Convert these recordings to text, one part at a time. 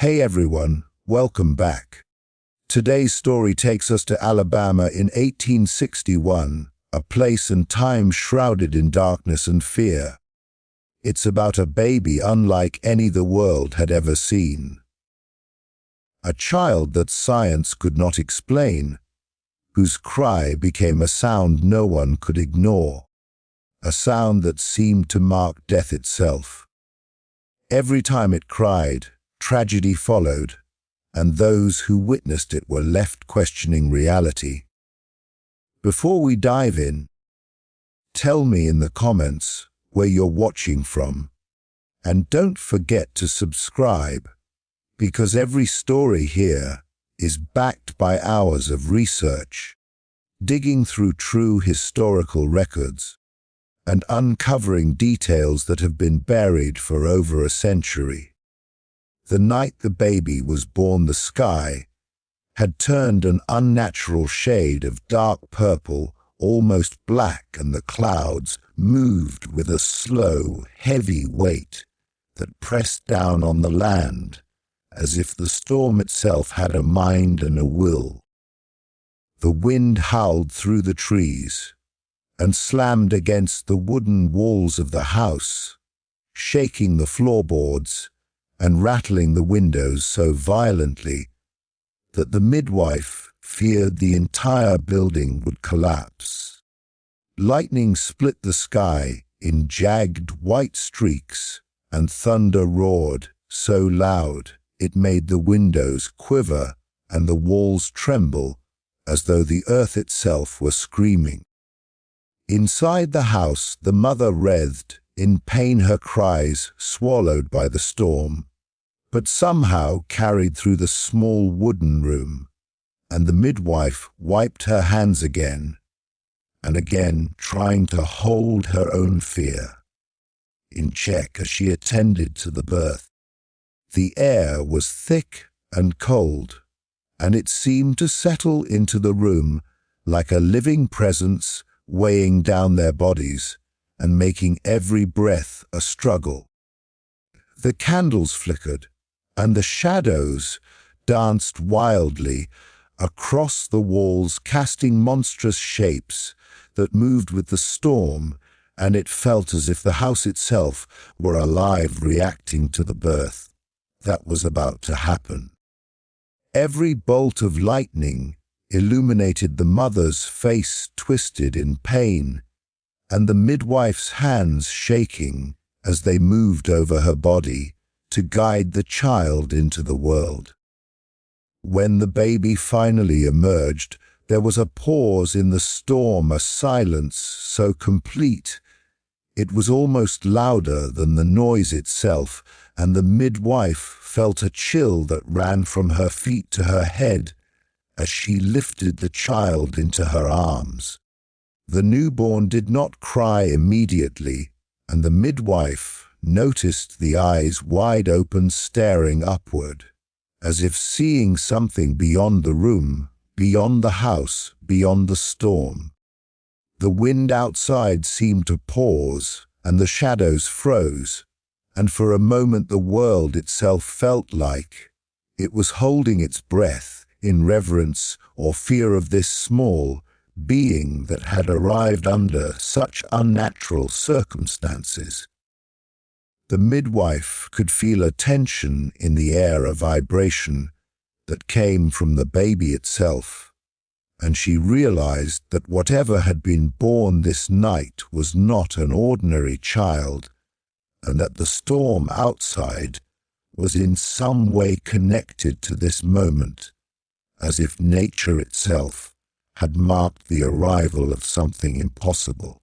Hey everyone, welcome back. Today's story takes us to Alabama in 1861, a place and time shrouded in darkness and fear. It's about a baby unlike any the world had ever seen. A child that science could not explain, whose cry became a sound no one could ignore, a sound that seemed to mark death itself. Every time it cried, tragedy followed, and those who witnessed it were left questioning reality. Before we dive in, tell me in the comments where you're watching from, and don't forget to subscribe, because every story here is backed by hours of research, digging through true historical records, and uncovering details that have been buried for over a century. The night the baby was born, the sky had turned an unnatural shade of dark purple, almost black, and the clouds moved with a slow, heavy weight that pressed down on the land, as if the storm itself had a mind and a will. The wind howled through the trees and slammed against the wooden walls of the house, shaking the floorboards and rattling the windows so violently that the midwife feared the entire building would collapse. Lightning split the sky in jagged white streaks, and thunder roared so loud it made the windows quiver and the walls tremble as though the earth itself were screaming. Inside the house, the mother writhed in pain, her cries swallowed by the storm, but somehow carried through the small wooden room, and the midwife wiped her hands again and again, trying to hold her own fear in check as she attended to the birth. The air was thick and cold, and it seemed to settle into the room like a living presence, weighing down their bodies and making every breath a struggle. The candles flickered, and the shadows danced wildly across the walls, casting monstrous shapes that moved with the storm, and it felt as if the house itself were alive, reacting to the birth that was about to happen. Every bolt of lightning illuminated the mother's face, twisted in pain, and the midwife's hands shaking as they moved over her body to guide the child into the world. When the baby finally emerged, there was a pause in the storm, a silence so complete it was almost louder than the noise itself, and the midwife felt a chill that ran from her feet to her head as she lifted the child into her arms. The newborn did not cry immediately, and the midwife noticed the eyes wide open, staring upward, as if seeing something beyond the room, beyond the house, beyond the storm. The wind outside seemed to pause, and the shadows froze, and for a moment the world itself felt like it was holding its breath in reverence or fear of this small being that had arrived under such unnatural circumstances. The midwife could feel a tension in the air, a vibration that came from the baby itself, and she realized that whatever had been born this night was not an ordinary child, and that the storm outside was in some way connected to this moment, as if nature itself had marked the arrival of something impossible.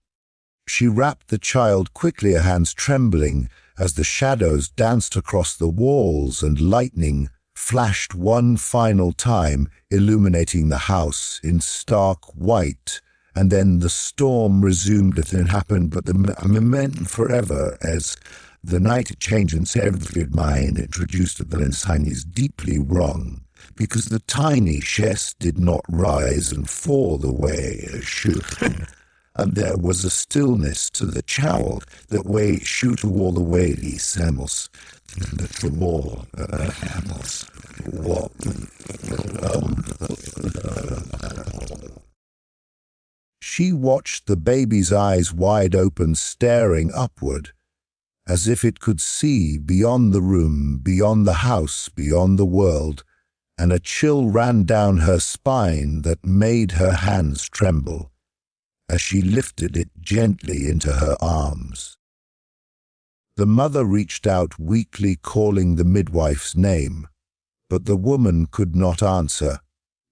She wrapped the child quickly, her hands trembling as the shadows danced across the walls and lightning flashed one final time, illuminating the house in stark white. And then the storm resumed. It happened, but the moment forever, as the night changed and Sarah's mind introduced that the sign is deeply wrong, because the tiny chest did not rise and fall the way it should. and there was a stillness to the child that way shoot all the way hemos the more hemos what. She watched the baby's eyes wide open, staring upward, as if it could see beyond the room, beyond the house, beyond the world, and a chill ran down her spine that made her hands tremble as she lifted it gently into her arms. The mother reached out weakly, calling the midwife's name, but the woman could not answer,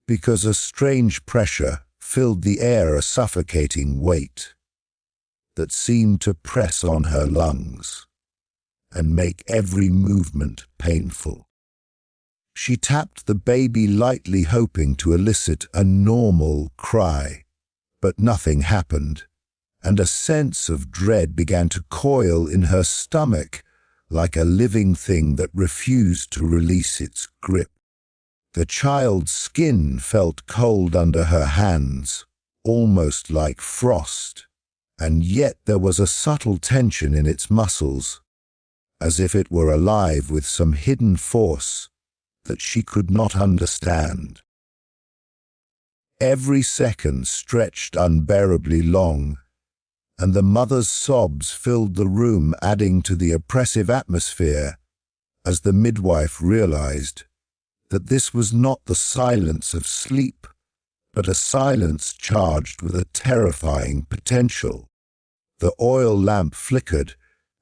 because a strange pressure filled the air, a suffocating weight that seemed to press on her lungs and make every movement painful. She tapped the baby lightly, hoping to elicit a normal cry, but nothing happened, and a sense of dread began to coil in her stomach like a living thing that refused to release its grip. The child's skin felt cold under her hands, almost like frost, and yet there was a subtle tension in its muscles, as if it were alive with some hidden force that she could not understand. Every second stretched unbearably long, and the mother's sobs filled the room, adding to the oppressive atmosphere as the midwife realized that this was not the silence of sleep, but a silence charged with a terrifying potential. The oil lamp flickered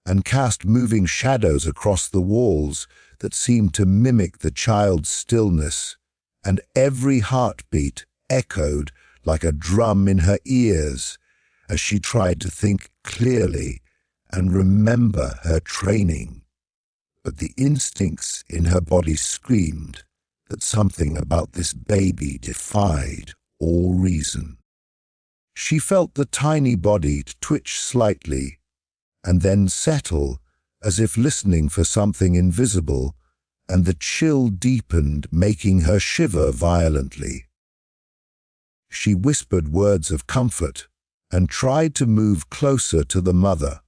and cast moving shadows across the walls that seemed to mimic the child's stillness, and every heartbeat echoed like a drum in her ears as she tried to think clearly and remember her training. But the instincts in her body screamed that something about this baby defied all reason. She felt the tiny body twitch slightly and then settle as if listening for something invisible, and the chill deepened, making her shiver violently. She whispered words of comfort and tried to move closer to the mother,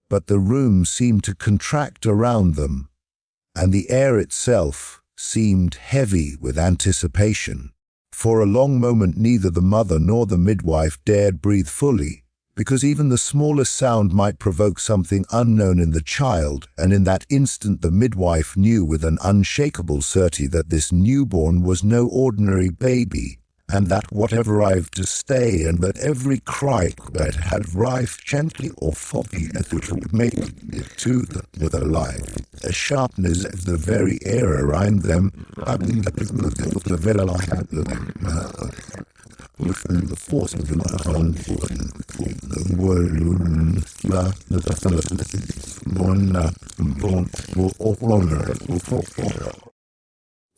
but the room seemed to contract around them, and the air itself seemed heavy with anticipation. For a long moment neither the mother nor the midwife dared breathe fully, because even the smallest sound might provoke something unknown in the child, and in that instant the midwife knew with an unshakable certainty that this newborn was no ordinary baby, and that whatever arrived to stay, and that every cry that had arrived gently or foggy as it would make it to them with a life, a sharpness of the very air around them, within the force of the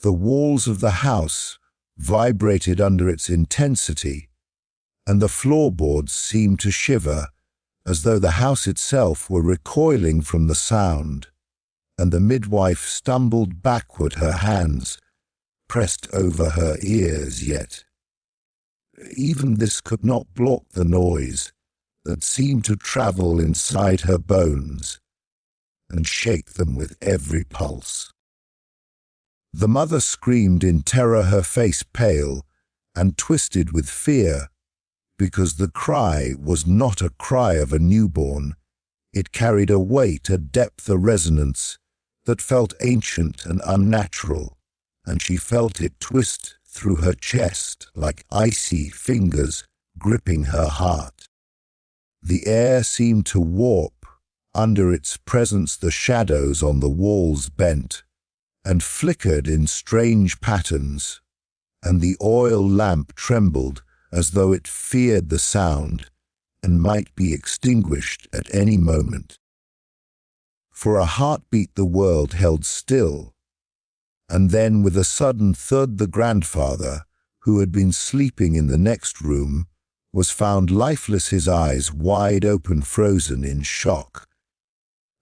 The walls of the house vibrated under its intensity, and the floorboards seemed to shiver as though the house itself were recoiling from the sound, and the midwife stumbled backward, her hands pressed over her ears, yet even this could not block the noise that seemed to travel inside her bones and shake them with every pulse. The mother screamed in terror, her face pale and twisted with fear, because the cry was not a cry of a newborn. It carried a weight, a depth, a resonance that felt ancient and unnatural, and she felt it twist through her chest like icy fingers gripping her heart. The air seemed to warp under its presence. The shadows on the walls bent and flickered in strange patterns, and the oil lamp trembled as though it feared the sound and might be extinguished at any moment. For a heartbeat the world held still, and then with a sudden thud the grandfather, who had been sleeping in the next room, was found lifeless, his eyes wide open, frozen in shock,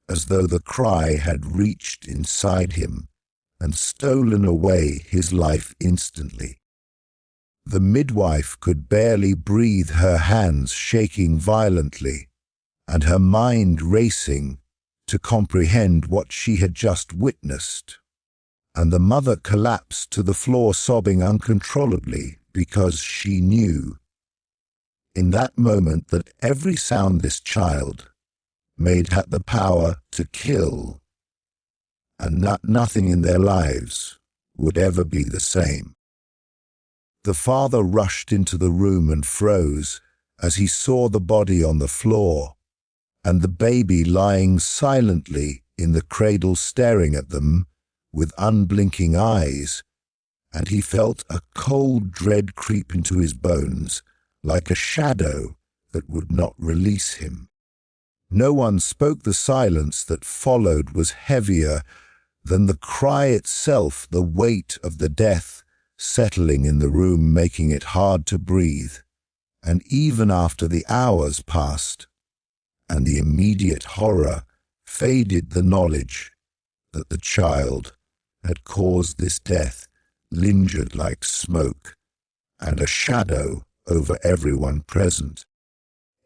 as though the cry had reached inside him and stolen away his life instantly. The midwife could barely breathe, her hands shaking violently, and her mind racing to comprehend what she had just witnessed. And the mother collapsed to the floor, sobbing uncontrollably, because she knew in that moment that every sound this child made had the power to kill, and that nothing in their lives would ever be the same. The father rushed into the room and froze as he saw the body on the floor and the baby lying silently in the cradle staring at them with unblinking eyes, and he felt a cold dread creep into his bones like a shadow that would not release him. No one spoke. The silence that followed was heavier than the cry itself, the weight of the death settling in the room, making it hard to breathe. And even after the hours passed and the immediate horror faded, the knowledge that the child had caused this death lingered like smoke and a shadow over everyone present.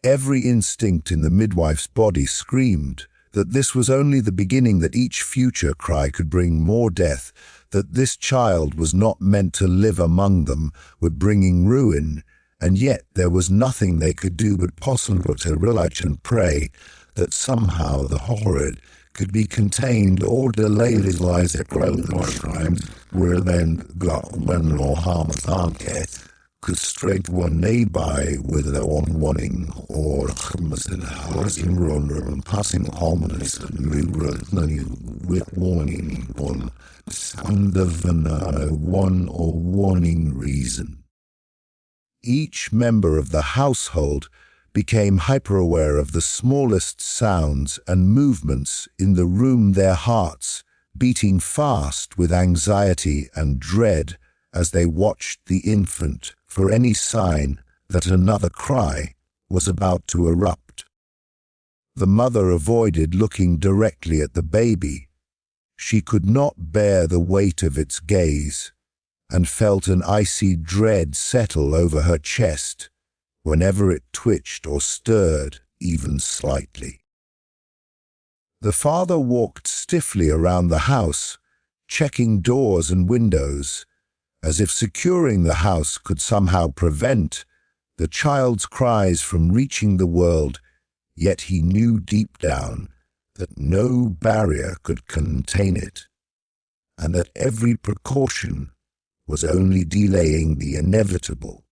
Every instinct in the midwife's body screamed that this was only the beginning, that each future cry could bring more death, that this child was not meant to live among them, were bringing ruin, and yet there was nothing they could do but possible to realize and pray that somehow the horrid could be contained or delayed as lies their growth or crimes, where then when or harm could straight one nearby with their own warning or housing runner and passing harmonies with warning one sound of one or warning reason. Each member of the household became hyper-aware of the smallest sounds and movements in the room, their hearts beating fast with anxiety and dread as they watched the infant for any sign that another cry was about to erupt. The mother avoided looking directly at the baby. She could not bear the weight of its gaze and felt an icy dread settle over her chest whenever it twitched or stirred even slightly. The father walked stiffly around the house, checking doors and windows, as if securing the house could somehow prevent the child's cries from reaching the world, yet he knew deep down that no barrier could contain it, and that every precaution was only delaying the inevitable.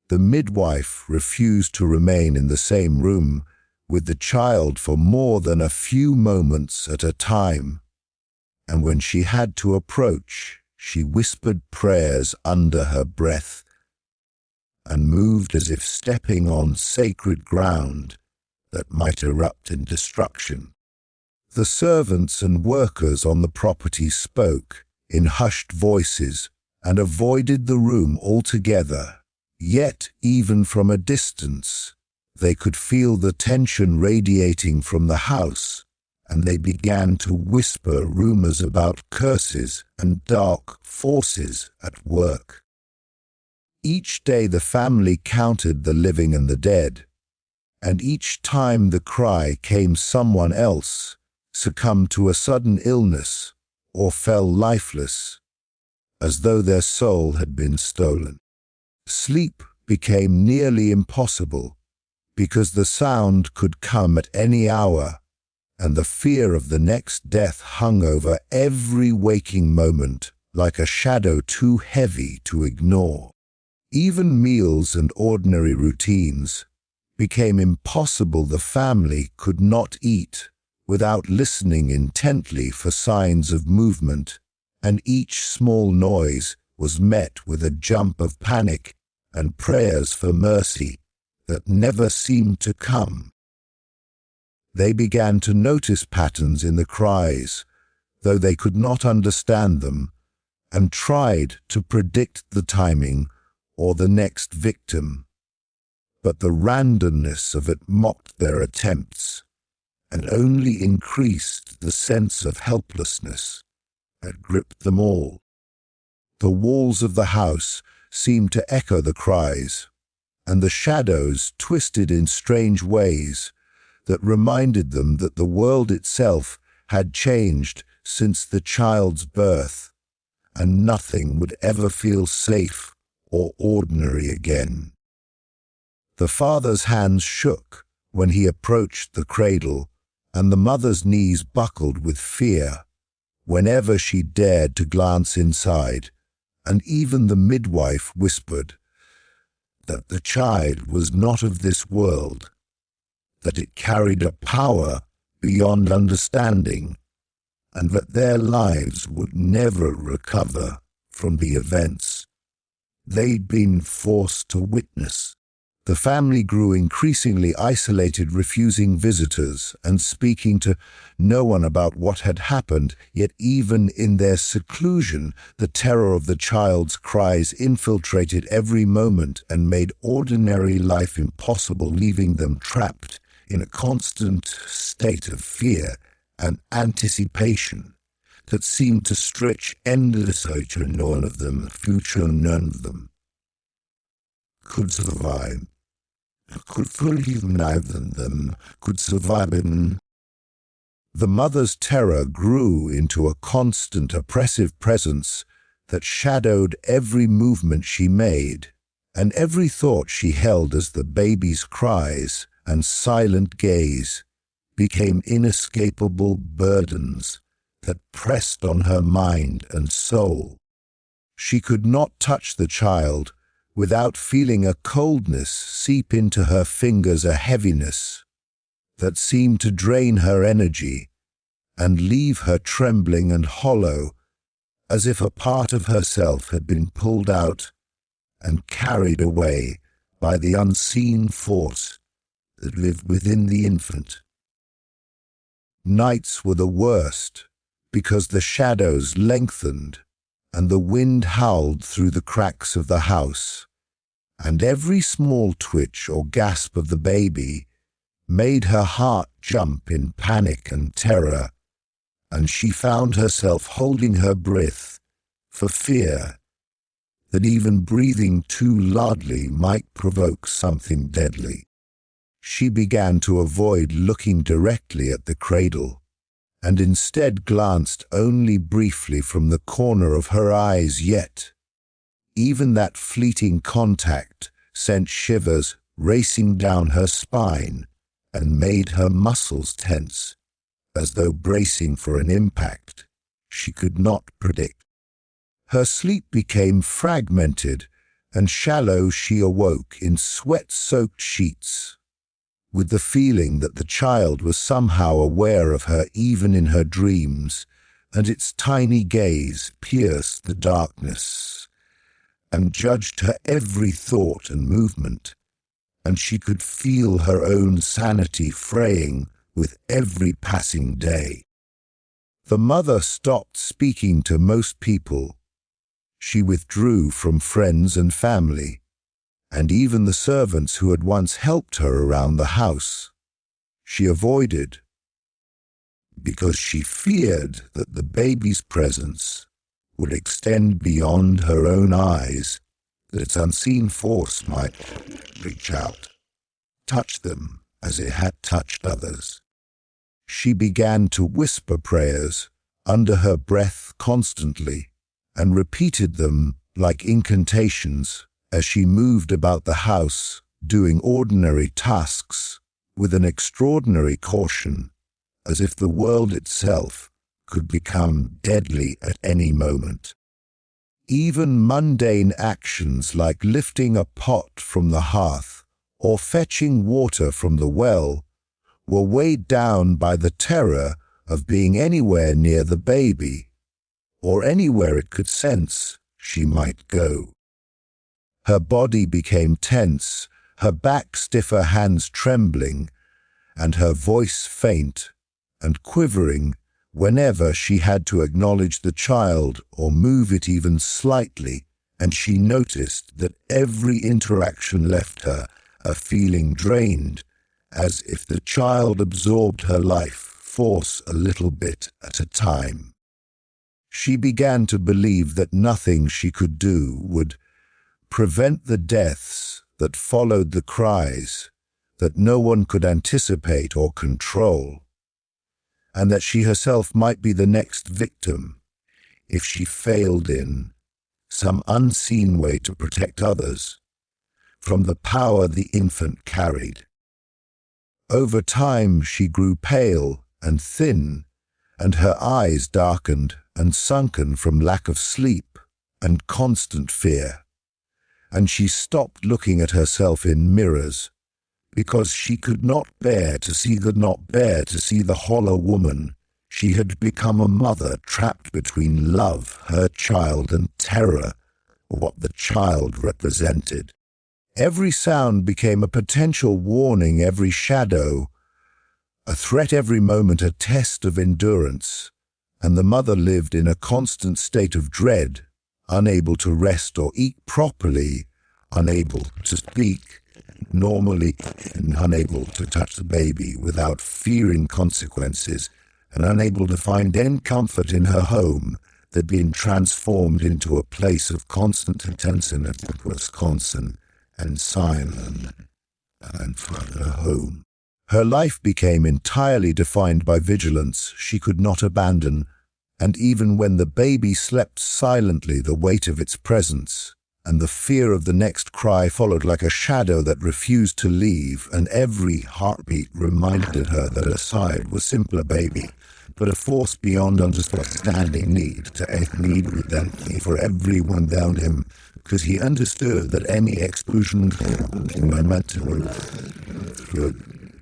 The midwife refused to remain in the same room with the child for more than a few moments at a time, and when she had to approach, she whispered prayers under her breath and moved as if stepping on sacred ground that might erupt in destruction. The servants and workers on the property spoke in hushed voices and avoided the room altogether, yet even from a distance they could feel the tension radiating from the house, and they began to whisper rumors about curses and dark forces at work. Each day the family counted the living and the dead, and each time the cry came, someone else succumbed to a sudden illness or fell lifeless, as though their soul had been stolen. Sleep became nearly impossible because the sound could come at any hour, and the fear of the next death hung over every waking moment like a shadow too heavy to ignore. Even meals and ordinary routines became impossible. The family could not eat without listening intently for signs of movement, and each small noise was met with a jump of panic and prayers for mercy that never seemed to come. They began to notice patterns in the cries, though they could not understand them, and tried to predict the timing or the next victim. But the randomness of it mocked their attempts and only increased the sense of helplessness that gripped them all. The walls of the house seemed to echo the cries, and the shadows twisted in strange ways that reminded them that the world itself had changed since the child's birth, and nothing would ever feel safe or ordinary again. The father's hands shook when he approached the cradle, and the mother's knees buckled with fear whenever she dared to glance inside, and even the midwife whispered that the child was not of this world, that it carried a power beyond understanding, and that their lives would never recover from the events they'd been forced to witness. The family grew increasingly isolated, refusing visitors and speaking to no one about what had happened, yet even in their seclusion, the terror of the child's cries infiltrated every moment and made ordinary life impossible, leaving them trapped in a constant state of fear and anticipation that seemed to stretch endlessly. None of them, none of them could survive. Could fully neither of them could survive in. The mother's terror grew into a constant oppressive presence that shadowed every movement she made and every thought she held, as the baby's cries and silent gaze became inescapable burdens that pressed on her mind and soul. She could not touch the child without feeling a coldness seep into her fingers, a heaviness that seemed to drain her energy and leave her trembling and hollow, as if a part of herself had been pulled out and carried away by the unseen force that lived within the infant. Nights were the worst because the shadows lengthened and the wind howled through the cracks of the house, and every small twitch or gasp of the baby made her heart jump in panic and terror, and she found herself holding her breath for fear that even breathing too loudly might provoke something deadly. She began to avoid looking directly at the cradle, and instead glanced only briefly from the corner of her eyes, yet even that fleeting contact sent shivers racing down her spine and made her muscles tense, as though bracing for an impact she could not predict. Her sleep became fragmented and shallow. She awoke in sweat-soaked sheets, with the feeling that the child was somehow aware of her even in her dreams, and its tiny gaze pierced the darkness and judged her every thought and movement, and she could feel her own sanity fraying with every passing day. The mother stopped speaking to most people. She withdrew from friends and family, and even the servants who had once helped her around the house. She avoided, because she feared that the baby's presence would extend beyond her own eyes, that its unseen force might reach out, touch them as it had touched others. She began to whisper prayers under her breath constantly, and repeated them like incantations as she moved about the house, doing ordinary tasks with an extraordinary caution, as if the world itself could become deadly at any moment. Even mundane actions like lifting a pot from the hearth or fetching water from the well were weighed down by the terror of being anywhere near the baby, or anywhere it could sense she might go. Her body became tense, her back stiff, her hands trembling, and her voice faint and quivering whenever she had to acknowledge the child or move it even slightly, and she noticed that every interaction left her a feeling drained, as if the child absorbed her life force a little bit at a time. She began to believe that nothing she could do would prevent the deaths that followed the cries that no one could anticipate or control, and that she herself might be the next victim if she failed in some unseen way to protect others from the power the infant carried. Over time she grew pale and thin, and her eyes darkened and sunken from lack of sleep and constant fear, and she stopped looking at herself in mirrors because she could not bear to see the hollow woman. She had become a mother trapped between love, her child, and terror, what the child represented. Every sound became a potential warning, every shadow a threat, every moment a test of endurance, and the mother lived in a constant state of dread, unable to rest or eat properly, unable to speak normally, and unable to touch the baby without fearing consequences, and unable to find any comfort in her home that had been transformed into a place of constant tension at Wisconsin and silent and from her home. Her life became entirely defined by vigilance she could not abandon, and even when the baby slept silently, the weight of its presence and the fear of the next cry followed like a shadow that refused to leave, and every heartbeat reminded her that her side was simply a baby, but a force beyond understanding need resentment for everyone around him, because he understood that any exclusion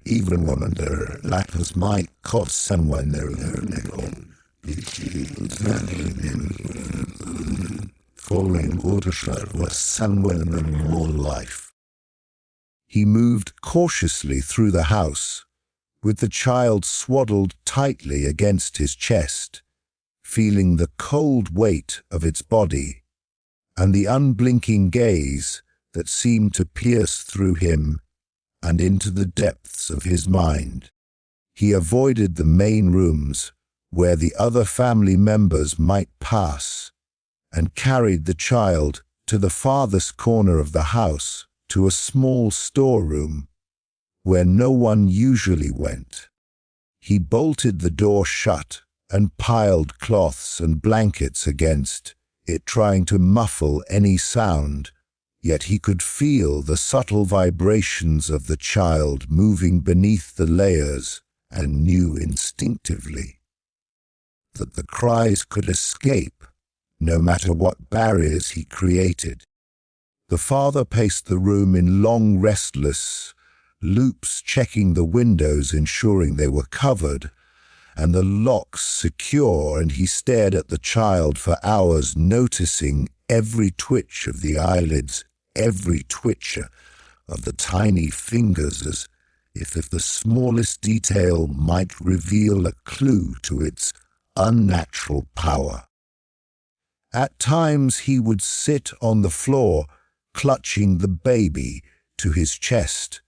even when their lives might cost someone their nickel. Falling watershed was somewhere in the more life. He moved cautiously through the house, with the child swaddled tightly against his chest, feeling the cold weight of its body and the unblinking gaze that seemed to pierce through him and into the depths of his mind. He avoided the main rooms where the other family members might pass, and carried the child to the farthest corner of the house, to a small storeroom where no one usually went. He bolted the door shut and piled cloths and blankets against it, trying to muffle any sound, yet he could feel the subtle vibrations of the child moving beneath the layers, and knew instinctively that the cries could escape no matter what barriers he created. The father paced the room in long, restless loops, checking the windows, ensuring they were covered and the locks secure, and he stared at the child for hours, noticing every twitch of the eyelids, every twitch of the tiny fingers, as if the smallest detail might reveal a clue to its unnatural power. At times he would sit on the floor, clutching the baby to his chest,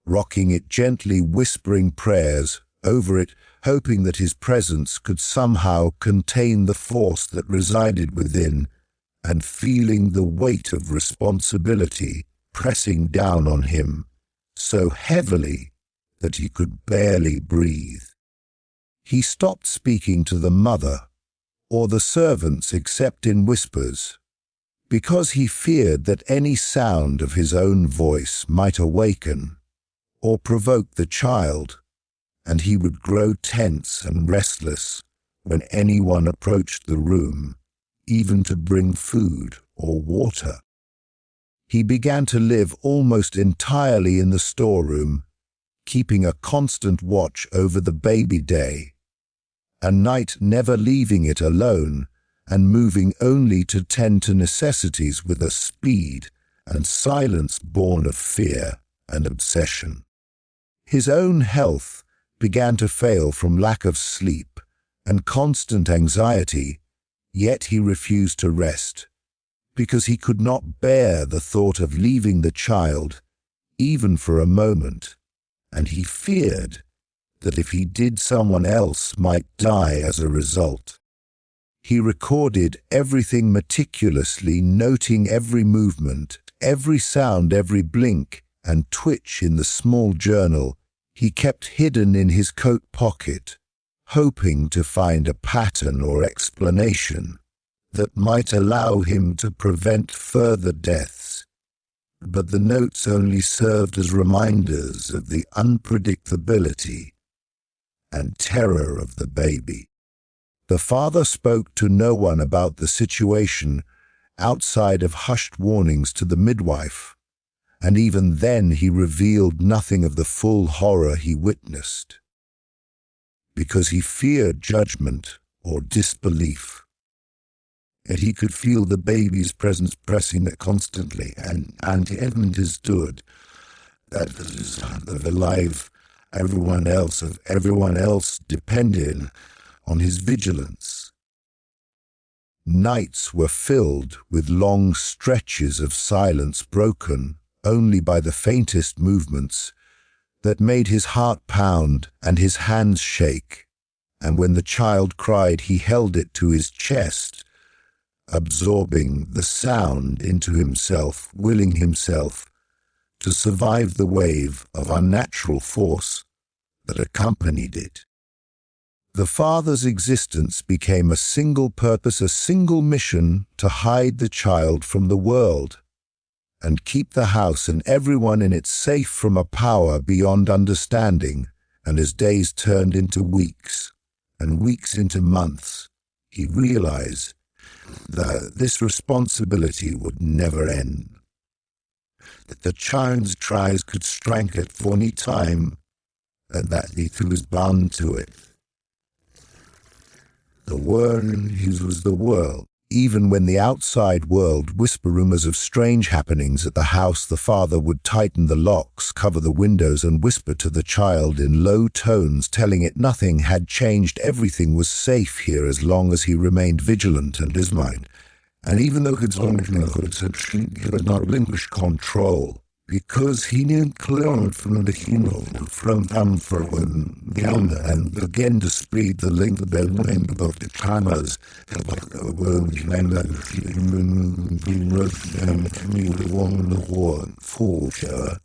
rocking it gently, whispering prayers over it, hoping that his presence could somehow contain the force that resided within, and feeling the weight of responsibility pressing down on him so heavily that he could barely breathe. He stopped speaking to the mother or the servants except in whispers, because he feared that any sound of his own voice might awaken or provoke the child, and he would grow tense and restless when anyone approached the room, even to bring food or water. He began to live almost entirely in the storeroom, keeping a constant watch over the baby day and night, never leaving it alone, and moving only to tend to necessities with a speed and silence born of fear and obsession. His own health began to fail from lack of sleep and constant anxiety, yet he refused to rest, because he could not bear the thought of leaving the child, even for a moment, and he feared that if he did, someone else might die as a result. He recorded everything meticulously, noting every movement, every sound, every blink and twitch in the small journal he kept hidden in his coat pocket, hoping to find a pattern or explanation that might allow him to prevent further deaths. But the notes only served as reminders of the unpredictability and terror of the baby. The father spoke to no one about the situation outside of hushed warnings to the midwife, and even then he revealed nothing of the full horror he witnessed, because he feared judgment or disbelief. Yet he could feel the baby's presence pressing it constantly, and he understood that the life everyone else depended on his vigilance. Nights were filled with long stretches of silence broken only by the faintest movements that made his heart pound and his hands shake, and when the child cried he held it to his chest, absorbing the sound into himself, willing himself to survive the wave of unnatural force that accompanied it. The father's existence became a single purpose, a single mission to hide the child from the world and keep the house and everyone in it safe from a power beyond understanding. And as days turned into weeks and weeks into months, he realized that this responsibility would never end, that the child's cries could strike at any time, and that he was bound to it. The word was the world. Even when the outside world whispered rumors of strange happenings at the house, the father would tighten the locks, cover the windows, and whisper to the child in low tones, telling it nothing had changed, everything was safe here as long as he remained vigilant and his mind. And even though his own he would not relinquish control, because he knew clearly from the from down and began to speed the length of their length of the timers, like the world and he wrote me along the wall for sure.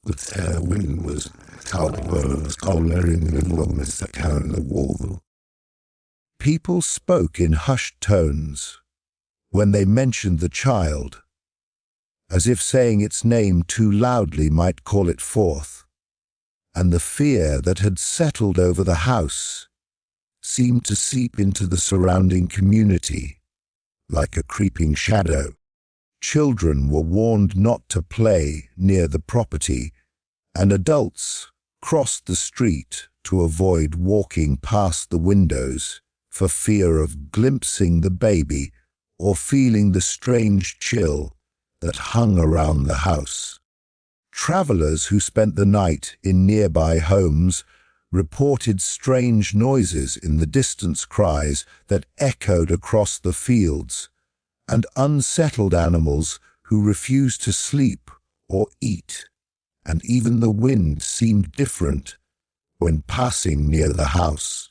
With her wind was coloring the warmest account of the wall. People spoke in hushed tones when they mentioned the child, as if saying its name too loudly might call it forth, and the fear that had settled over the house seemed to seep into the surrounding community like a creeping shadow. Children were warned not to play near the property, and adults crossed the street to avoid walking past the windows for fear of glimpsing the baby or feeling the strange chill that hung around the house. Travelers who spent the night in nearby homes reported strange noises in the distance, cries that echoed across the fields, and unsettled animals who refused to sleep or eat, and even the wind seemed different when passing near the house.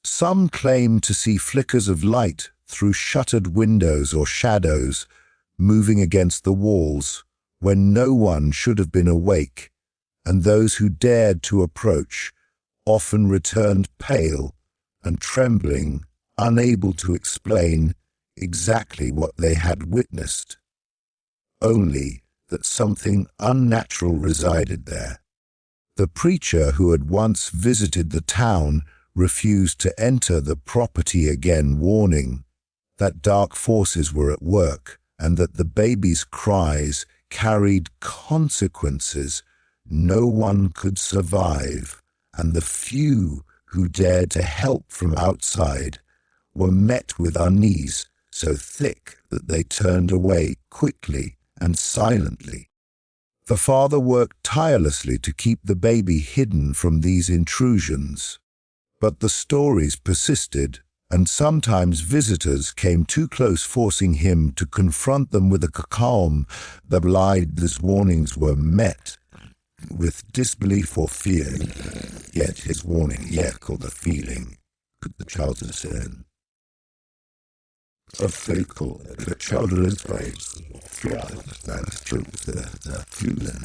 Some claimed to see flickers of light through shuttered windows or shadows moving against the walls when no one should have been awake, and those who dared to approach often returned pale and trembling, unable to explain exactly what they had witnessed, only that something unnatural resided there. The preacher who had once visited the town refused to enter the property again, warning that dark forces were at work and that the baby's cries carried consequences no one could survive, and the few who dared to help from outside were met with unease so thick that they turned away quickly and silently. The father worked tirelessly to keep the baby hidden from these intrusions, but the stories persisted, and sometimes visitors came too close, forcing him to confront them with a calm. The blind warnings were met with disbelief or fear, yet his warning echoed the feeling. Could the child discern? of folklore, the children's ways, that's true, the feeling.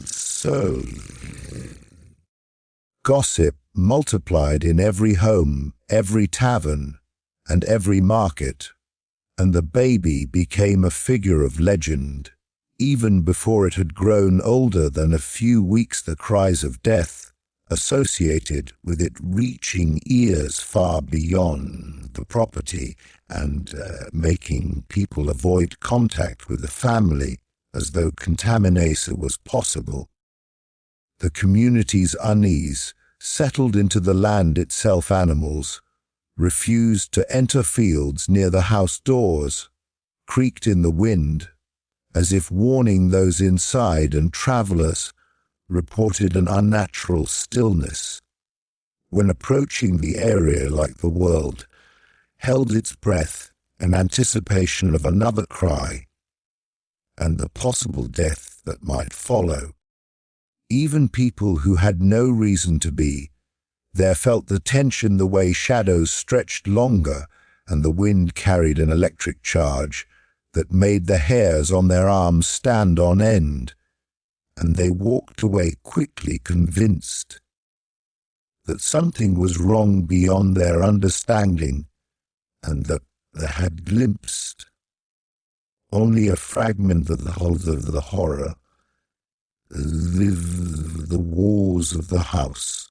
So, gossip multiplied in every home, every tavern, and every market, and the baby became a figure of legend. Even before it had grown older than a few weeks, the cries of death associated with it reaching ears far beyond the property and making people avoid contact with the family as though contamination was possible. The community's unease settled into the land itself. Animals refused to enter fields near the house doors, creaked in the wind, as if warning those inside, and travelers reported an unnatural stillness when approaching the area, like the world held its breath in anticipation of another cry and the possible death that might follow. Even people who had no reason to be there felt the tension, the way shadows stretched longer and the wind carried an electric charge that made the hairs on their arms stand on end, and they walked away quickly, convinced that something was wrong beyond their understanding, and that they had glimpsed only a fragment of the whole of the horror, the walls of the house.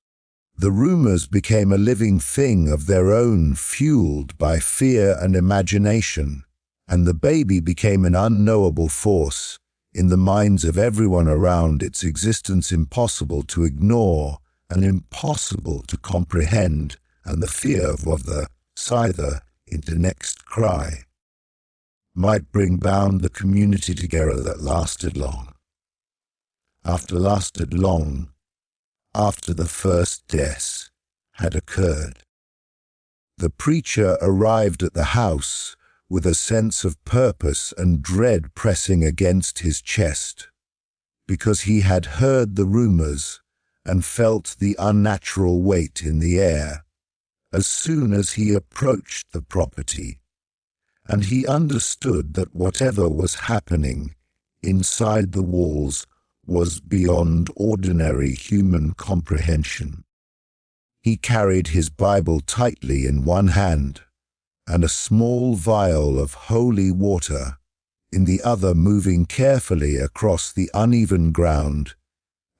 The rumors became a living thing of their own, fueled by fear and imagination, and the baby became an unknowable force in the minds of everyone around, its existence impossible to ignore and impossible to comprehend, and the fear of what the scyther into next cry might bring bound the community together that lasted long. After the first death had occurred, the preacher arrived at the house with a sense of purpose and dread pressing against his chest, because he had heard the rumors and felt the unnatural weight in the air as soon as he approached the property, and he understood that whatever was happening inside the walls was beyond ordinary human comprehension. He carried his Bible tightly in one hand and a small vial of holy water in the other, moving carefully across the uneven ground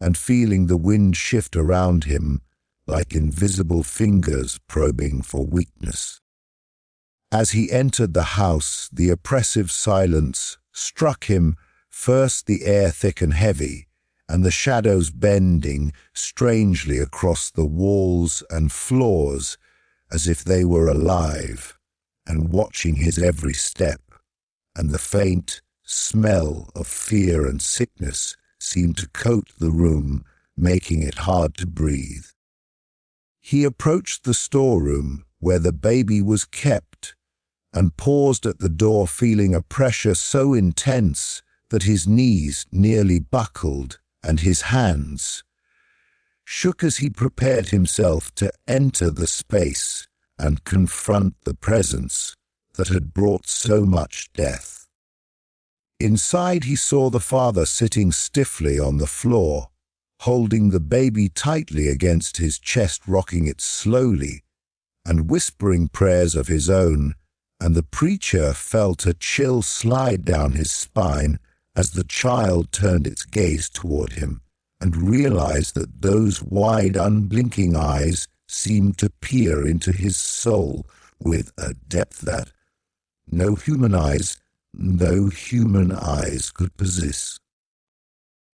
and feeling the wind shift around him like invisible fingers probing for weakness. As he entered the house, the oppressive silence struck him, first the air thick and heavy, and the shadows bending strangely across the walls and floors as if they were alive and watching his every step, and the faint smell of fear and sickness seemed to coat the room, making it hard to breathe. He approached the storeroom where the baby was kept and paused at the door, feeling a pressure so intense that his knees nearly buckled and his hands shook as he prepared himself to enter the space and confront the presence that had brought so much death. Inside, he saw the father sitting stiffly on the floor, holding the baby tightly against his chest, rocking it slowly and whispering prayers of his own, and the preacher felt a chill slide down his spine as the child turned its gaze toward him and realized that those wide, unblinking eyes seemed to peer into his soul with a depth that no human eyes could possess.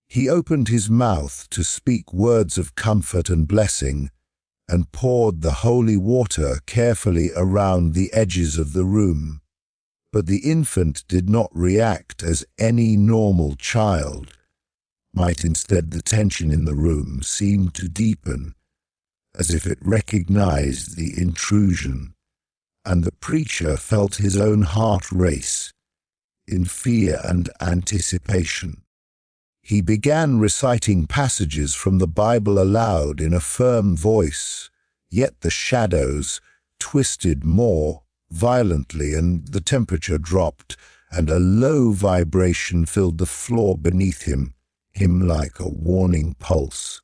He opened his mouth to speak words of comfort and blessing and poured the holy water carefully around the edges of the room. But the infant did not react as any normal child might. Instead, the tension in the room seemed to deepen, as if it recognized the intrusion, and the preacher felt his own heart race in fear and anticipation. He began reciting passages from the Bible aloud in a firm voice, yet the shadows twisted more violently, and the temperature dropped, and a low vibration filled the floor beneath him like a warning pulse.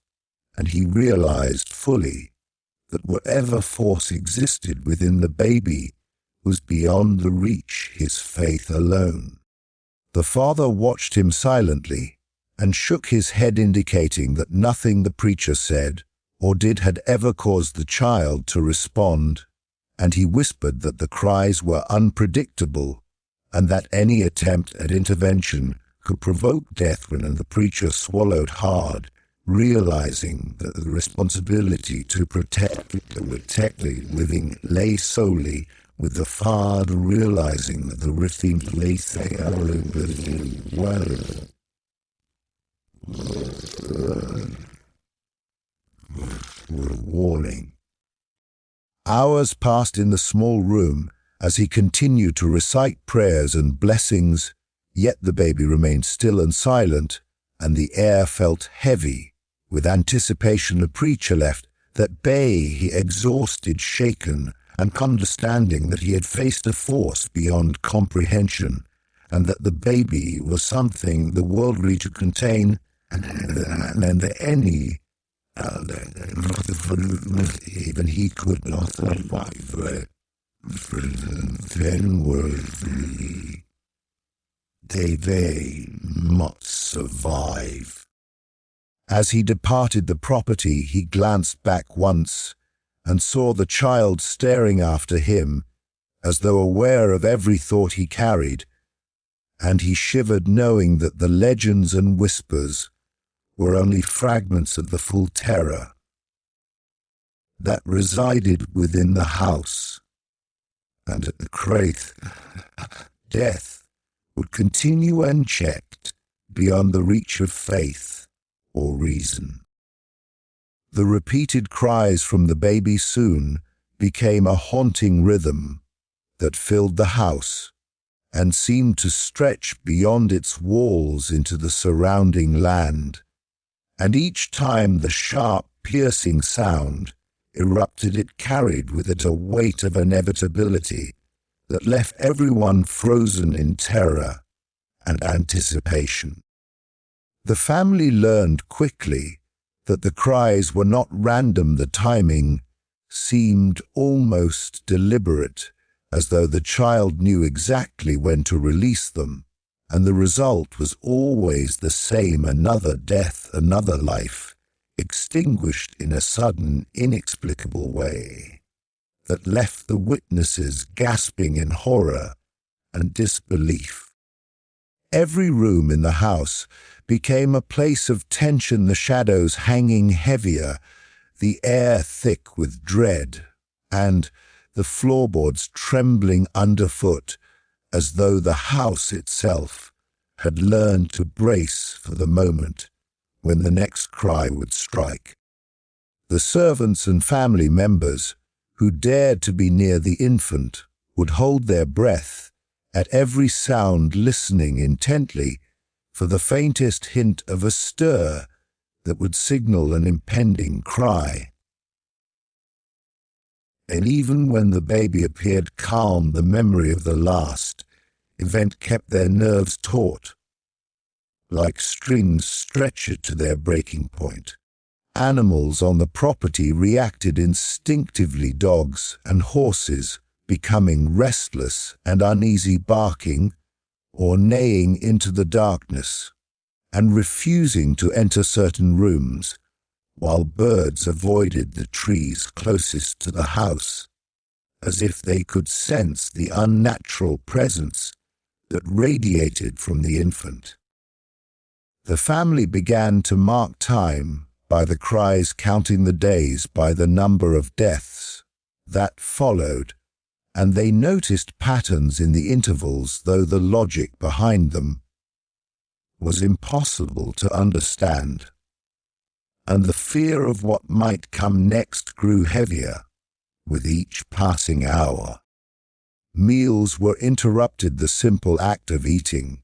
And he realized fully that whatever force existed within the baby was beyond the reach his faith alone. The father watched him silently and shook his head, indicating that nothing the preacher said or did had ever caused the child to respond, and he whispered that the cries were unpredictable and that any attempt at intervention could provoke death. When the preacher swallowed hard, realizing that the responsibility to protect the living lay solely with the father, realizing that the rhythm lay warning. Hours passed in the small room as he continued to recite prayers and blessings, yet the baby remained still and silent, and the air felt heavy with anticipation. The preacher left that bay, he exhausted, shaken, and understanding that he had faced a force beyond comprehension, and that the baby was something the world reached to contain, and any even he could not survive. Then worthy, they must survive. As he departed the property, he glanced back once and saw the child staring after him, as though aware of every thought he carried, and he shivered, knowing that the legends and whispers were only fragments of the full terror that resided within the house, and at the Craith, death would continue unchecked beyond the reach of faith or reason. The repeated cries from the baby soon became a haunting rhythm that filled the house and seemed to stretch beyond its walls into the surrounding land. And each time the sharp, piercing sound erupted, it carried with it a weight of inevitability that left everyone frozen in terror and anticipation. The family learned quickly that the cries were not random. The timing seemed almost deliberate, as though the child knew exactly when to release them, and the result was always the same: another death, another life, extinguished in a sudden, inexplicable way that left the witnesses gasping in horror and disbelief. Every room in the house became a place of tension, the shadows hanging heavier, the air thick with dread, and the floorboards trembling underfoot, as though the house itself had learned to brace for the moment when the next cry would strike. The servants and family members who dared to be near the infant would hold their breath at every sound, listening intently for the faintest hint of a stir that would signal an impending cry. And even when the baby appeared calm, the memory of the last event kept their nerves taut, like strings stretched to their breaking point. Animals on the property reacted instinctively, dogs and horses becoming restless and uneasy, barking or neighing into the darkness and refusing to enter certain rooms, while birds avoided the trees closest to the house, as if they could sense the unnatural presence that radiated from the infant. The family began to mark time by the cries, counting the days by the number of deaths that followed, and they noticed patterns in the intervals, though the logic behind them was impossible to understand. And the fear of what might come next grew heavier with each passing hour. Meals were interrupted. The simple act of eating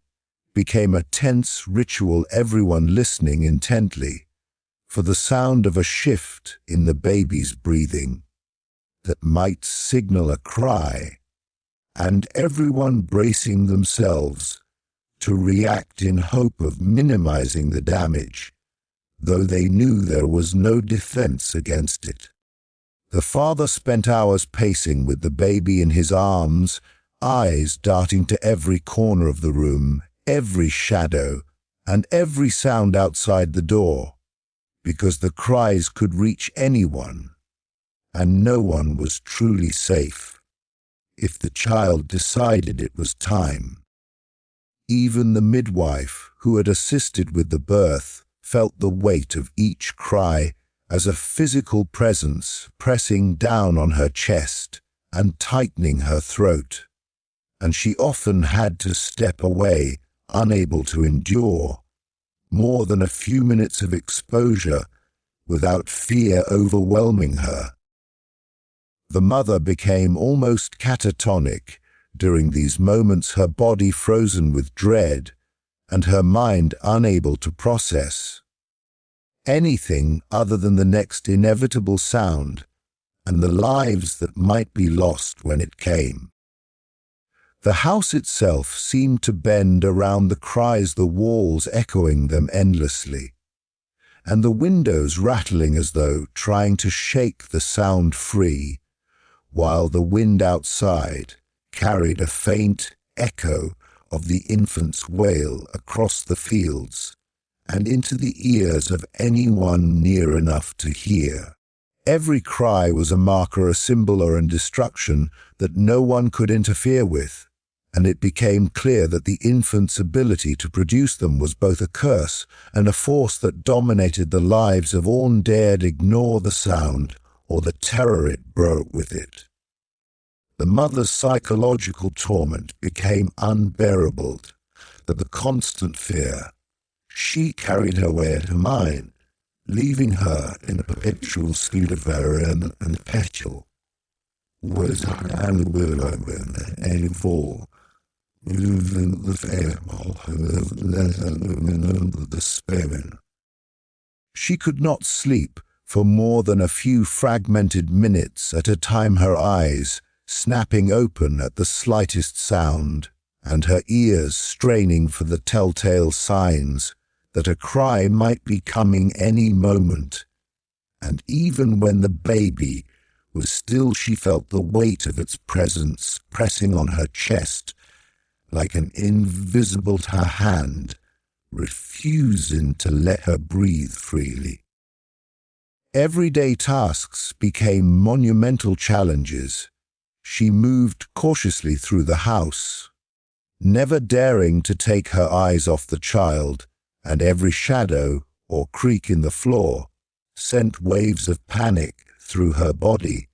became a tense ritual, everyone listening intently for the sound of a shift in the baby's breathing, that might signal a cry, and everyone bracing themselves to react in hope of minimizing the damage, though they knew there was no defense against it. The father spent hours pacing with the baby in his arms, eyes darting to every corner of the room, every shadow, and every sound outside the door, because the cries could reach anyone, and no one was truly safe if the child decided it was time. Even the midwife who had assisted with the birth felt the weight of each cry as a physical presence pressing down on her chest and tightening her throat, and she often had to step away, unable to endure more than a few minutes of exposure without fear overwhelming her. The mother became almost catatonic during these moments, her body frozen with dread and her mind unable to process anything other than the next inevitable sound and the lives that might be lost when it came. The house itself seemed to bend around the cries, the walls echoing them endlessly, and the windows rattling as though trying to shake the sound free, while the wind outside carried a faint echo of the infant's wail across the fields and into the ears of anyone near enough to hear. Every cry was a marker, a symbol, or a destruction that no one could interfere with, and it became clear that the infant's ability to produce them was both a curse and a force that dominated the lives of all who dared ignore the sound or the terror it brought with it. The mother's psychological torment became unbearable, that the constant fear she carried her way at her mind, leaving her in a perpetual state of variance and perpetual was unwilling any fall. The despairing. She could not sleep for more than a few fragmented minutes at a time, her eyes snapping open at the slightest sound, and her ears straining for the telltale signs that a cry might be coming any moment. And even when the baby was still, she felt the weight of its presence pressing on her chest like an invisible hand, refusing to let her breathe freely. Everyday tasks became monumental challenges. She moved cautiously through the house, never daring to take her eyes off the child, and every shadow or creak in the floor sent waves of panic through her body,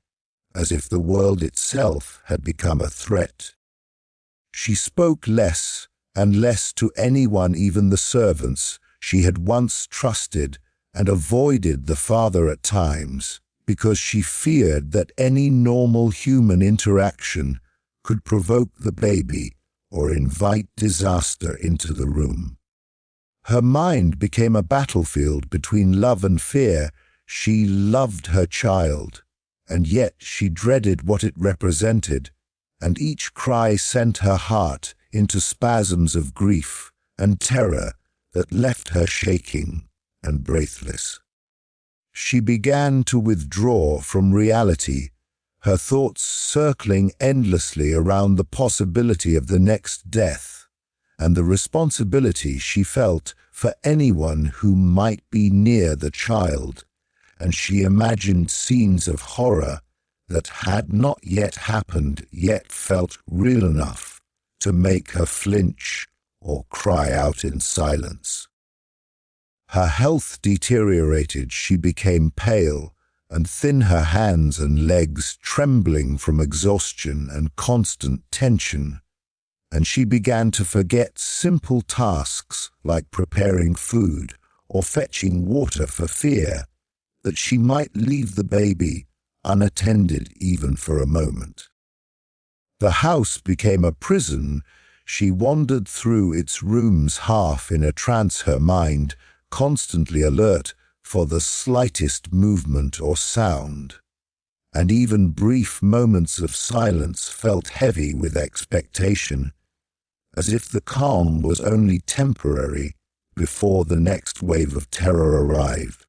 as if the world itself had become a threat. She spoke less and less to anyone, even the servants she had once trusted, and avoided the father at times, because she feared that any normal human interaction could provoke the baby or invite disaster into the room. Her mind became a battlefield between love and fear. She loved her child, and yet she dreaded what it represented, and each cry sent her heart into spasms of grief and terror that left her shaking and breathless. She began to withdraw from reality, her thoughts circling endlessly around the possibility of the next death and the responsibility she felt for anyone who might be near the child, and she imagined scenes of horror that had not yet happened, yet felt real enough to make her flinch or cry out in silence. Her health deteriorated. She became pale and thin, her hands and legs trembling from exhaustion and constant tension, and she began to forget simple tasks like preparing food or fetching water for fear that she might leave the baby unattended even for a moment. The house became a prison. She wandered through its rooms half in a trance, her mind constantly alert for the slightest movement or sound. and even brief moments of silence felt heavy with expectation, as if the calm was only temporary before the next wave of terror arrived.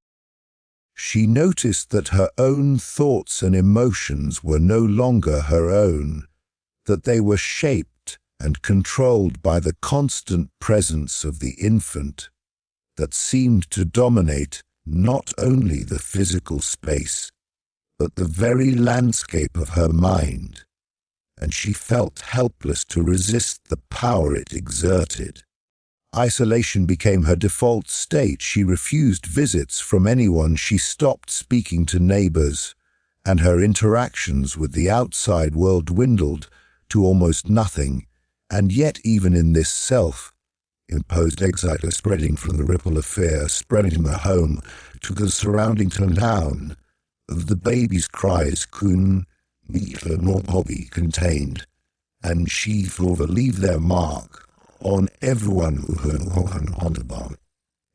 She noticed that her own thoughts and emotions were no longer her own, that they were shaped and controlled by the constant presence of the infant that seemed to dominate not only the physical space, but the very landscape of her mind, and she felt helpless to resist the power it exerted. Isolation became her default state. She refused visits from anyone. She stopped speaking to neighbors, and her interactions with the outside world dwindled to almost nothing. And yet even in this self-imposed exile, spreading from the ripple of fear, spreading from the home to the surrounding town, the baby's cries couldn't be contained, and she will leave their mark on everyone who heard on the bone.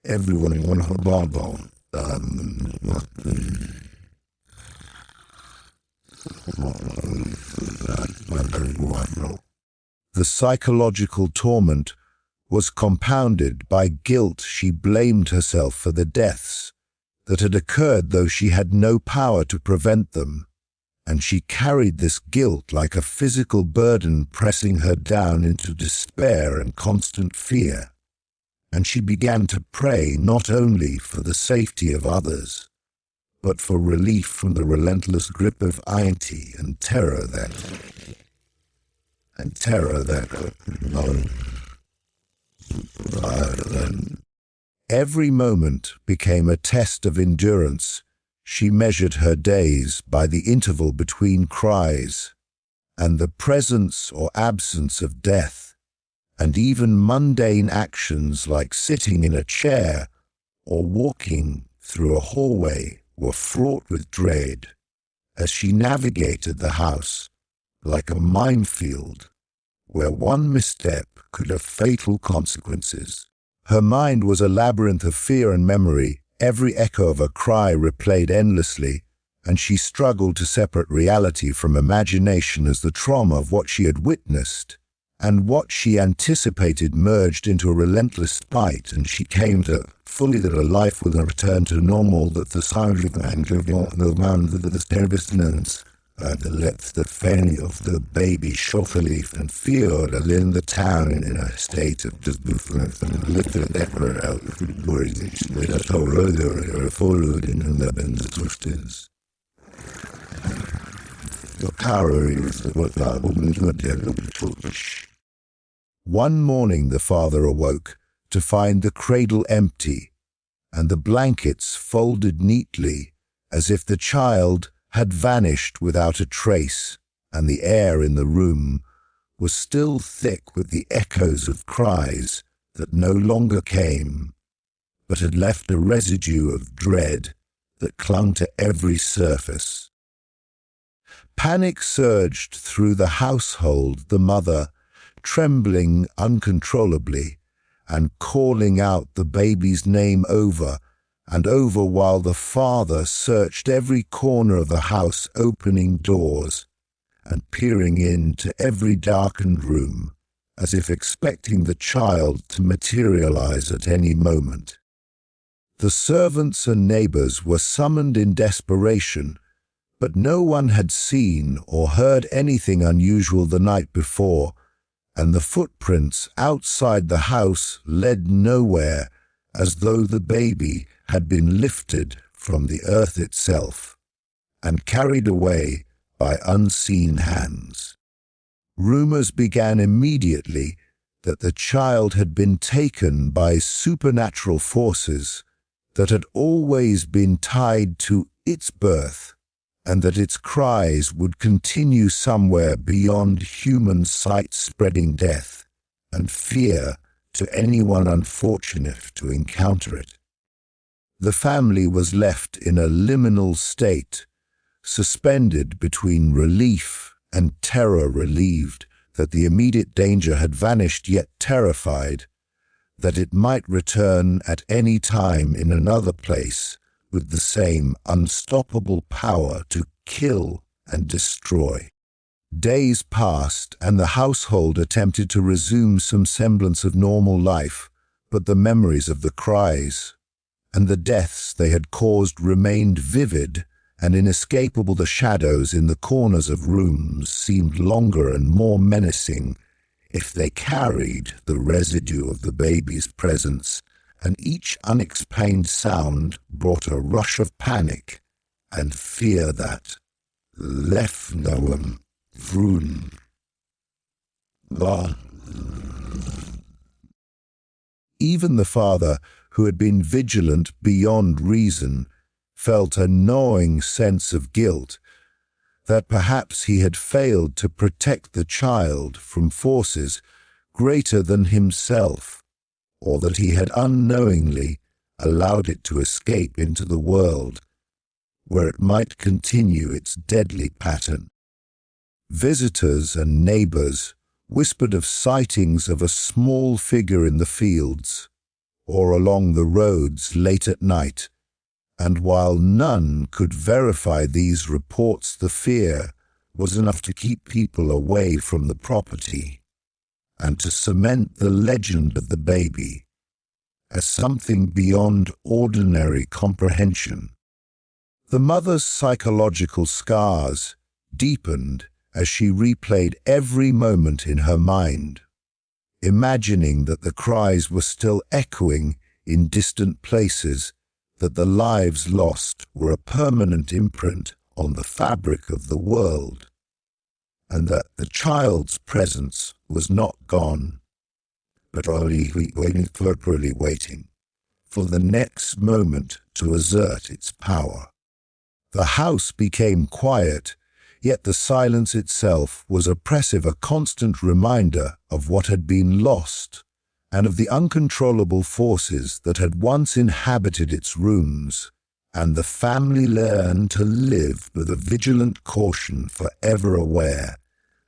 Everyone on her bone. The psychological torment was compounded by guilt. She blamed herself for the deaths that had occurred, though she had no power to prevent them, and she carried this guilt like a physical burden, pressing her down into despair and constant fear. And she began to pray not only for the safety of others, but for relief from the relentless grip of anxiety and terror that every moment became a test of endurance. She measured her days by the interval between cries and the presence or absence of death, and even mundane actions like sitting in a chair or walking through a hallway were fraught with dread as she navigated the house like a minefield where one misstep could have fatal consequences. Her mind was a labyrinth of fear and memory. Every echo of a cry replayed endlessly, and she struggled to separate reality from imagination as the trauma of what she had witnessed and what she anticipated merged into a relentless fight, and she came to fully that her life would return to normal, that the sound of the nervousness, the fanny of the baby shortly and feared in the town in a state of disbelief and little ever out of the words that are followed in the benefits. The power is what God will. One morning the father awoke to find the cradle empty and the blankets folded neatly, as if the child had vanished without a trace, and the air in the room was still thick with the echoes of cries that no longer came, but had left a residue of dread that clung to every surface. Panic surged through the household, the mother trembling uncontrollably and calling out the baby's name over and over, while the father searched every corner of the house, opening doors and peering into every darkened room, as if expecting the child to materialize at any moment. The servants and neighbors were summoned in desperation, but no one had seen or heard anything unusual the night before, and the footprints outside the house led nowhere, as though the baby had been lifted from the earth itself and carried away by unseen hands. Rumors began immediately that the child had been taken by supernatural forces that had always been tied to its birth, and that its cries would continue somewhere beyond human sight, spreading death and fear to anyone unfortunate to encounter it. The family was left in a liminal state, suspended between relief and terror, relieved that the immediate danger had vanished, yet terrified that it might return at any time in another place with the same unstoppable power to kill, and destroy. Days passed, and the household attempted to resume some semblance of normal life, but the memories of the cries and the deaths they had caused remained vivid and inescapable. The shadows in the corners of rooms seemed longer and more menacing, if they carried the residue of the baby's presence, and each unexplained sound brought a rush of panic and fear that left no one vroom. Even the father, who had been vigilant beyond reason, felt a gnawing sense of guilt that perhaps he had failed to protect the child from forces greater than himself, or that he had unknowingly allowed it to escape into the world, where it might continue its deadly pattern. Visitors and neighbors whispered of sightings of a small figure in the fields or along the roads late at night, and while none could verify these reports, the fear was enough to keep people away from the property and to cement the legend of the baby as something beyond ordinary comprehension. The mother's psychological scars deepened as she replayed every moment in her mind, imagining that the cries were still echoing in distant places, that the lives lost were a permanent imprint on the fabric of the world, and that the child's presence was not gone, but only waiting for the next moment to assert its power. The house became quiet, yet the silence itself was oppressive, a constant reminder of what had been lost and of the uncontrollable forces that had once inhabited its rooms, and the family learned to live with a vigilant caution, forever aware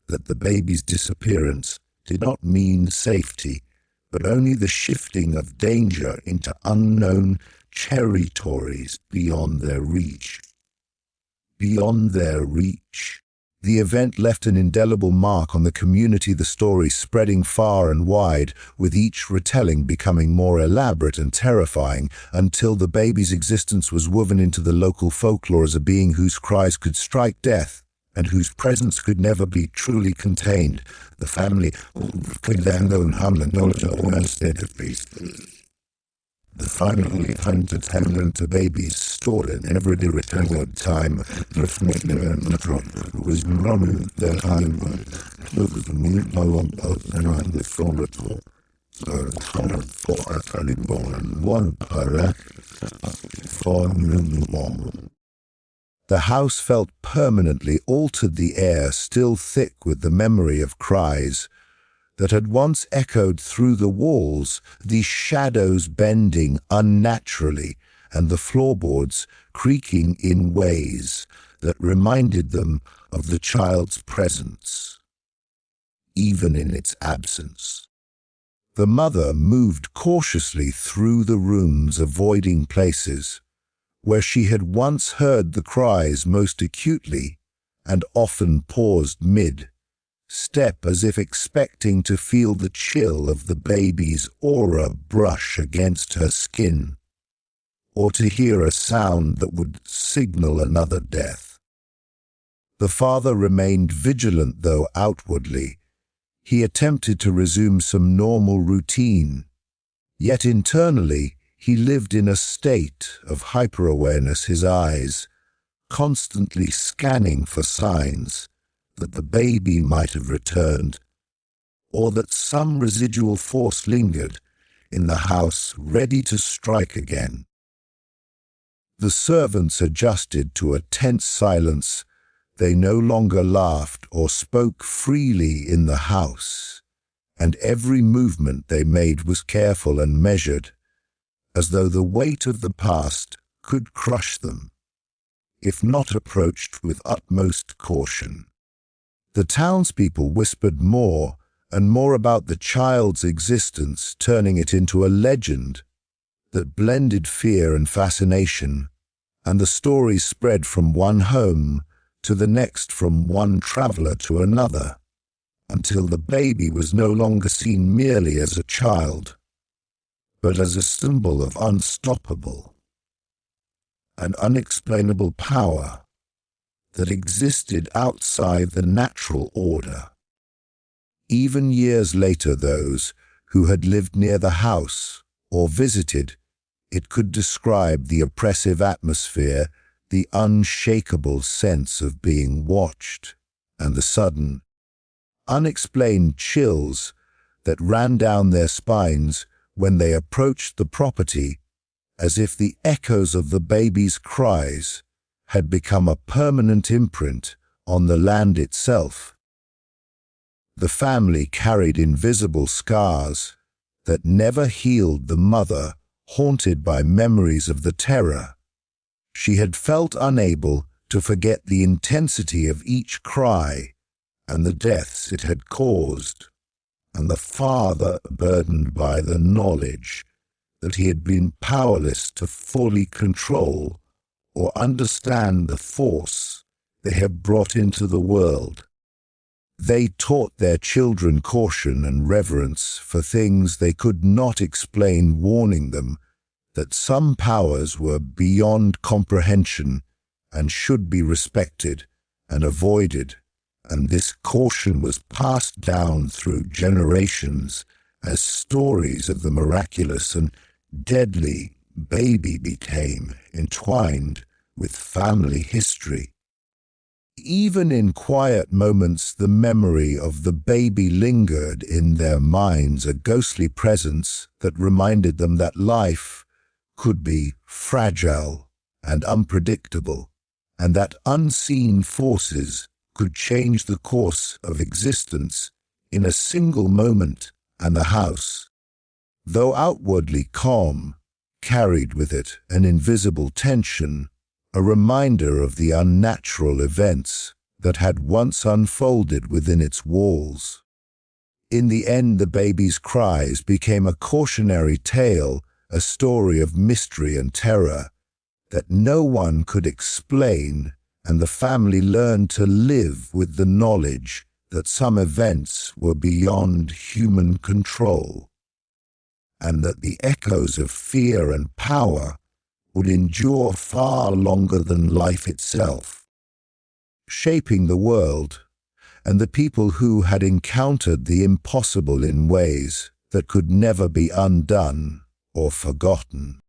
that the baby's disappearance did not mean safety, but only the shifting of danger into unknown territories beyond their reach. Beyond their reach. The event left an indelible mark on the community, the story spreading far and wide, with each retelling becoming more elaborate and terrifying, until the baby's existence was woven into the local folklore as a being whose cries could strike death and whose presence could never be truly contained. The family the finally hunted handled to babies stored in every return time. Was running their time with the meatball around the folklore. For a funny bone, one parak, 4 million long. The house felt permanently altered, the air still thick with the memory of cries that had once echoed through the walls, the shadows bending unnaturally and the floorboards creaking in ways that reminded them of the child's presence, even in its absence. The mother moved cautiously through the rooms, avoiding places where she had once heard the cries most acutely, and often paused mid-step as if expecting to feel the chill of the baby's aura brush against her skin, or to hear a sound that would signal another death. The father remained vigilant, though outwardly he attempted to resume some normal routine, yet internally he lived in a state of hyper-awareness, his eyes constantly scanning for signs that the baby might have returned, or that some residual force lingered in the house, ready to strike again. The servants adjusted to a tense silence. They no longer laughed or spoke freely in the house, and every movement they made was careful and measured, as though the weight of the past could crush them, if not approached with utmost caution. The townspeople whispered more and more about the child's existence, turning it into a legend that blended fear and fascination, and the story spread from one home to the next, from one traveler to another, until the baby was no longer seen merely as a child, but as a symbol of unstoppable and unexplainable power that existed outside the natural order. Even years later, those who had lived near the house or visited it could describe the oppressive atmosphere, the unshakable sense of being watched, and the sudden, unexplained chills that ran down their spines when they approached the property, as if the echoes of the baby's cries had become a permanent imprint on the land itself. The family carried invisible scars that never healed the mother, haunted by memories of the terror. She had felt unable to forget the intensity of each cry and the deaths it had caused, and the father burdened by the knowledge that he had been powerless to fully control or understand the force they had brought into the world. They taught their children caution and reverence for things they could not explain, warning them that some powers were beyond comprehension and should be respected and avoided, and this caution was passed down through generations as stories of the miraculous and deadly baby became entwined with family history. Even in quiet moments, the memory of the baby lingered in their minds, a ghostly presence that reminded them that life could be fragile and unpredictable, and that unseen forces could change the course of existence in a single moment. And the house, though outwardly calm, carried with it an invisible tension, a reminder of the unnatural events that had once unfolded within its walls. In the end, the baby's cries became a cautionary tale, a story of mystery and terror that no one could explain, and the family learned to live with the knowledge that some events were beyond human control, and that the echoes of fear and power would endure far longer than life itself, shaping the world and the people who had encountered the impossible in ways that could never be undone or forgotten.